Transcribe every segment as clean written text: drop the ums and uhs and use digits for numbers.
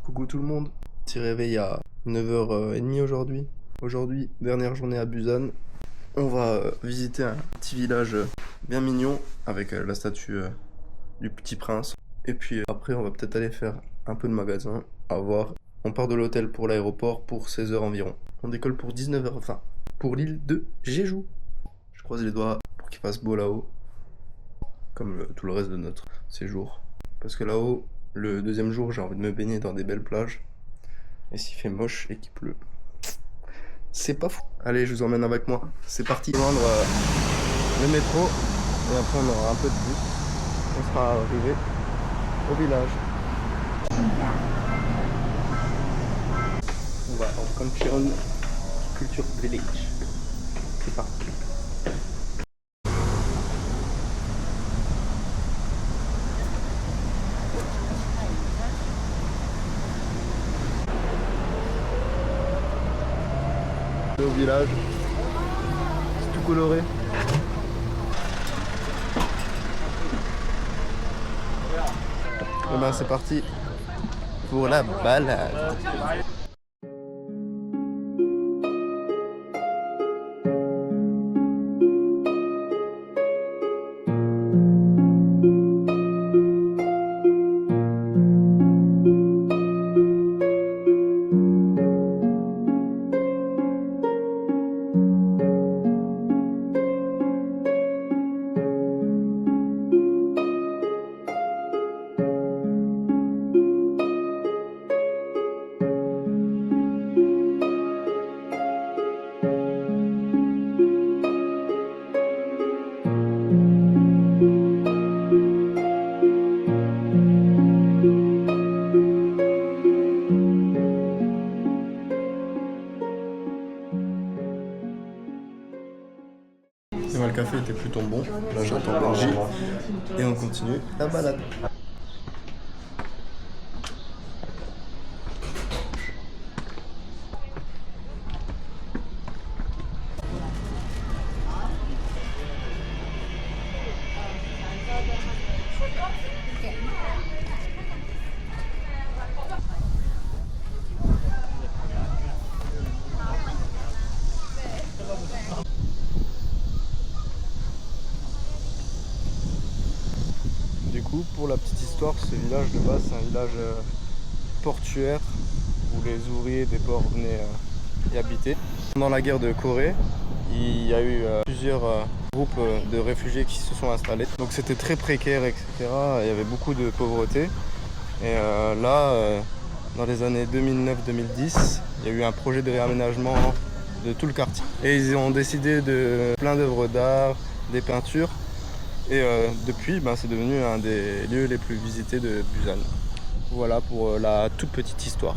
Coucou tout le monde. Petit réveil à 9h30 aujourd'hui. Aujourd'hui, dernière journée à Busan. On va visiter un petit village bien mignon avec la statue du petit prince. Et puis après, on va peut-être aller faire un peu de magasin, à voir. On part de l'hôtel pour l'aéroport pour 16h environ. On décolle pour 19h20 pour l'île de Jeju. Je croise les doigts pour qu'il fasse beau là-haut, comme tout le reste de notre séjour. Parce que là-haut, le deuxième jour, j'ai envie de me baigner dans des belles plages. Et s'il fait moche et qu'il pleut, c'est pas fou. Allez, je vous emmène avec moi. C'est parti. Prendre le métro et après on aura un peu de bus. On sera arrivé au village. On va en Gangcheon Culture Village. C'est parti. Au village, c'est tout coloré. Et ben c'est parti pour la balade. Le café était plutôt bon, là j'attends Benji et on continue la balade. Du coup, pour la petite histoire, ce village de base, c'est un village portuaire où les ouvriers des ports venaient y habiter. Pendant la guerre de Corée, il y a eu plusieurs groupes de réfugiés qui se sont installés. Donc c'était très précaire, etc. Il y avait beaucoup de pauvreté. Et là, dans les années 2009-2010, il y a eu un projet de réaménagement de tout le quartier. Et ils ont décidé de plein d'œuvres d'art, des peintures. Et depuis, c'est devenu un des lieux les plus visités de Busan. Voilà pour la toute petite histoire.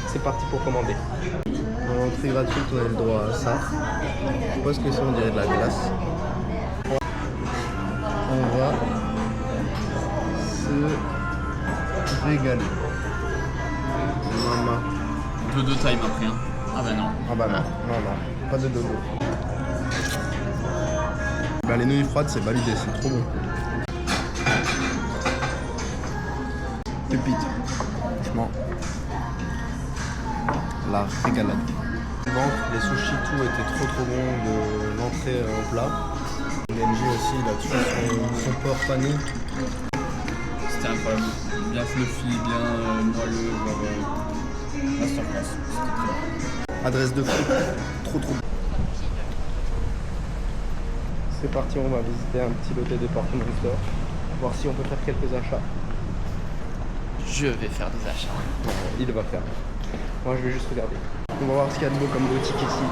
C'est parti pour commander. En entrée gratuite, on a le droit à ça. Je pense que ça, on dirait de la glace. On va se régaler. Maman. Dodo time après. Hein. Ah bah non. Ah bah non, non, non, pas de dodo. les nouilles froides, c'est validé, c'est trop bon. Pépite. Franchement, la régalade. Les sushis, tout était trop bon de l'entrée au plat. Nenji aussi, il a toujours son porc pané. C'était incroyable. Bien fluffy, bien moelleux. Masterclass. C'était très bon. Adresse de fou. Trop. C'est parti, on va visiter un petit local department store. Voir si on peut faire quelques achats. Je vais faire des achats. Il va faire. Moi je vais juste regarder. On va voir ce qu'il y a de beau comme boutique ici.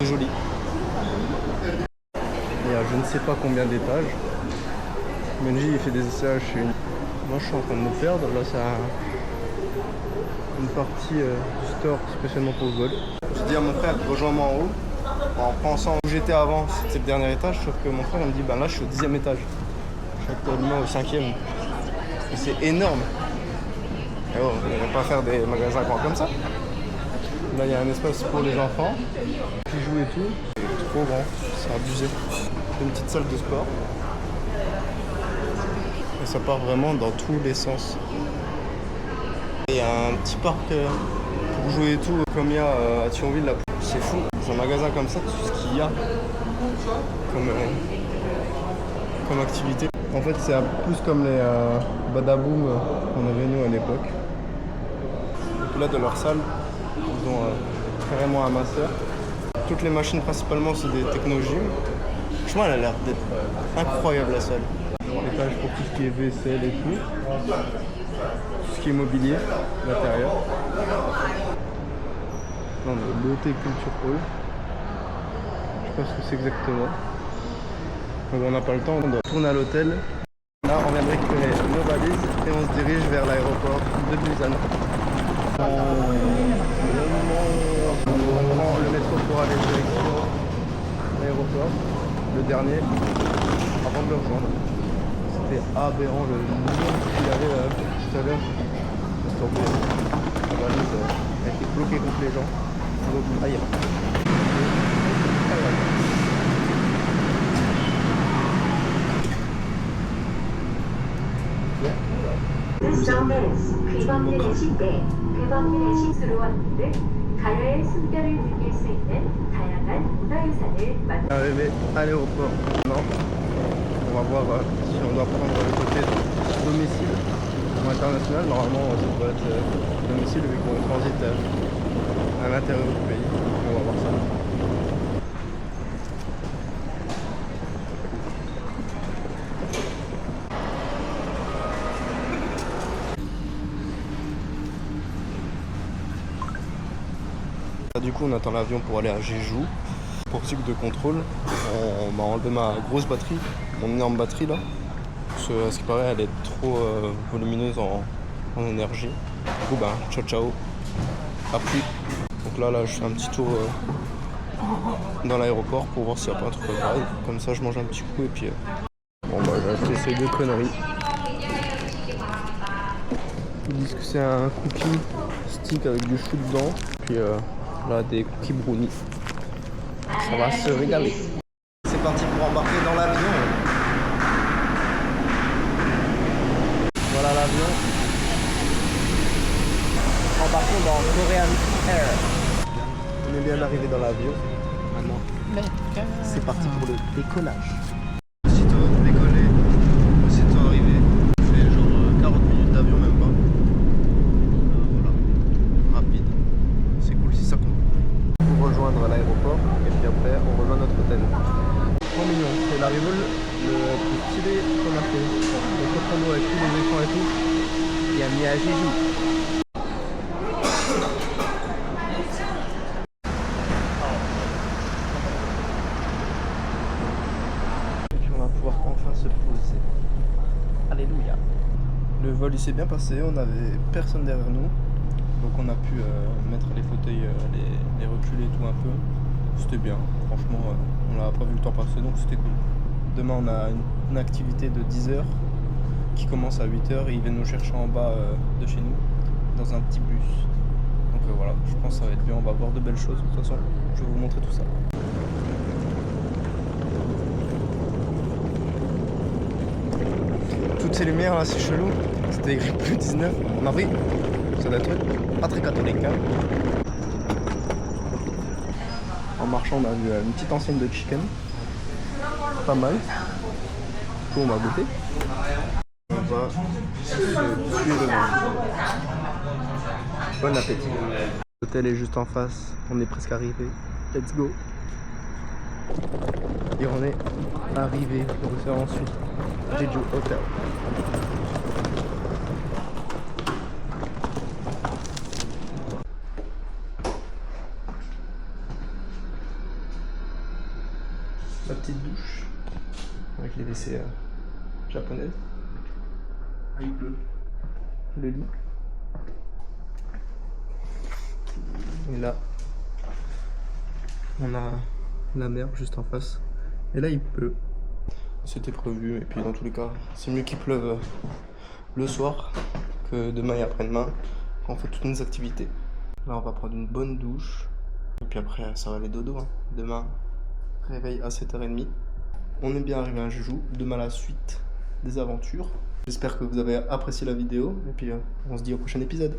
Joli. Il y a je ne sais pas combien d'étages. Benji il fait des essayages chez une. Moi je suis en train de me perdre. Là c'est une partie du store spécialement pour le golf. Je dis à mon frère rejoins-moi en haut. En pensant où j'étais avant, c'était le dernier étage, sauf que mon frère il me dit ben là je suis au 10e étage. Je suis actuellement au 5e. Et c'est énorme. Et oh, on ne va pas faire des magasins grands comme ça. Là il y a un espace pour les enfants qui jouent et tout. C'est trop grand, c'est abusé. Une petite salle de sport. Et ça part vraiment dans tous les sens. Il y a un petit parc pour jouer et tout, comme il y a à Thionville. C'est fou, c'est un magasin comme ça, tout ce qu'il y a comme activité. En fait c'est plus comme les Badaboom qu'on avait nous à l'époque. Et là de leur salle, ils ont carrément un master. Toutes les machines principalement c'est des techno-gym. Franchement elle a l'air d'être incroyable la salle. Étage pour tout ce qui est vaisselle et tout. Tout ce qui est mobilier, l'intérieur. Non mais beauté culture hall. Je sais pas ce que c'est exactement. Donc on n'a pas le temps, on doit tourner à l'hôtel. Là on vient de récupérer nos valises et on se dirige vers l'aéroport de Busan. On prend le métro pour aller direction l'aéroport, le dernier, avant de le rejoindre. C'était aberrant le nombre qu'il y avait tout à l'heure. La valise a été bloquée contre les gens. Donc, aïe. 귀범들의 시대, 귀범들의 시수로 왔는데 가야의 숨결을 느낄 수 있는 다양한 문화유산을 만나. Arrivé à l'aéroport. Non. On va voir si on doit prendre le côté domicile ou international. Normalement, ça doit être domicile vu qu'on transite à l'intérieur du pays. On va voir ça. Du coup, on attend l'avion pour aller à Jeju. Pour cycle de contrôle, on m'a enlevé ma grosse batterie, mon énorme batterie là. Parce que, à ce qui paraît, elle est trop volumineuse en énergie. Du coup, ben, ciao ciao, à plus. Donc là, je fais un petit tour dans l'aéroport pour voir s'il n'y a pas un truc grave. Comme ça, je mange un petit coup et puis. Bon, bah, j'ai acheté ces deux conneries. Ils disent que c'est un cookie stick avec du chou dedans. Puis là, des cookies brownies. Ça va se régaler. C'est parti pour embarquer dans l'avion. Voilà l'avion. Embarquons dans Korean Air. On est bien arrivé dans l'avion. Maintenant, c'est parti pour le décollage. Aussitôt décollé, aussitôt arrivé. On fait genre 40 minutes d'avion, même pas. Voilà, rapide. C'est cool si ça compte. Pour rejoindre l'aéroport. l'aéroport et puis après on rejoint notre hôtel. Trop mignon, c'est la Rivol le plus stylé qu'on a fait. Le Cotonou avec tous les écrans et tout. Il y a mis à Jésus. Et puis on va pouvoir enfin se poser. Alléluia. Le vol il s'est bien passé, on avait personne derrière nous. Donc on a pu mettre les fauteuils, les reculer et tout un peu. C'était bien, franchement on n'a pas vu le temps passer donc c'était cool. Demain on a une activité de 10h qui commence à 8h et ils viennent nous chercher en bas de chez nous dans un petit bus. Donc voilà, je pense que ça va être bien, on va voir de belles choses de toute façon. Je vais vous montrer tout ça. Toutes ces lumières là c'est chelou, c'était écrit plus 19, en avril, ça doit être pas très catholique hein. En marchant on a vu une petite enseigne de chicken, pas mal, du coup on va goûter. On va se tuer devant. Bon appétit. L'hôtel est juste en face, on est presque arrivé, let's go. Et on est arrivé pour faire ensuite Jeju Hotel. La petite douche avec les WC japonaises. Avec le lit. Et là, on a la mer juste en face. Et là, il pleut. C'était prévu. Et puis, dans tous les cas, c'est mieux qu'il pleuve le soir que demain et après-demain. On fait toutes nos activités. Là, on va prendre une bonne douche. Et puis après, ça va aller dodo. Hein. Demain, réveil à 7h30. On est bien arrivé à Jeju. Demain, la suite des aventures. J'espère que vous avez apprécié la vidéo. Et puis, on se dit au prochain épisode.